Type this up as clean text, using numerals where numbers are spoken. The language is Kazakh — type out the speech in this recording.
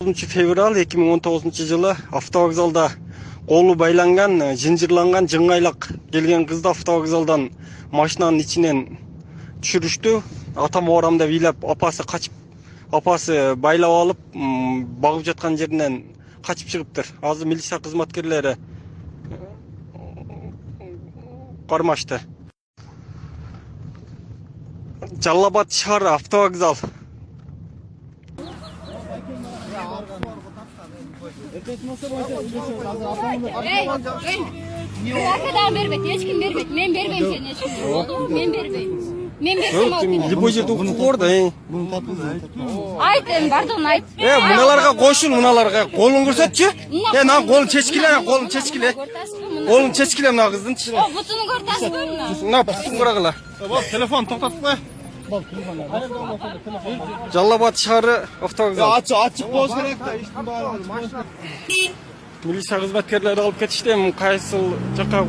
Fevral 2019 жылы автовокзалда қолы байланған, жынжырланған жыңғайлақ келген қызды автовокзалдан машинаның içінен түшірішті. Атам орамда билеп, апасы байлап алып, бағып жатқан жерінен қачып шығыптыр. Азы милиция қызматкерлері қармашты. Жаллабад шары автовокзал. Arkadan vermedi, hiç kim vermedi. Men vermeyim seni, hiç kim vermedi. Men vermeyim. Men versem al. Любой жерде құқық орда. Ayt, pardon, ayt. Мыналарға қошын, мыналарға қолын көрсетші. Нан қолын чешкіле, қолын чешкіле. Қолын чешкіле мына қыздың. O kutunun ortası bu mu? Мына пұстың қырағыла. Telefon тоқтатып қой. Жаллабад шары автовокзал. Açık boz gerek de işte bağlı. Милиция қызметкерлері алып кетішті. Қайсыл жаққа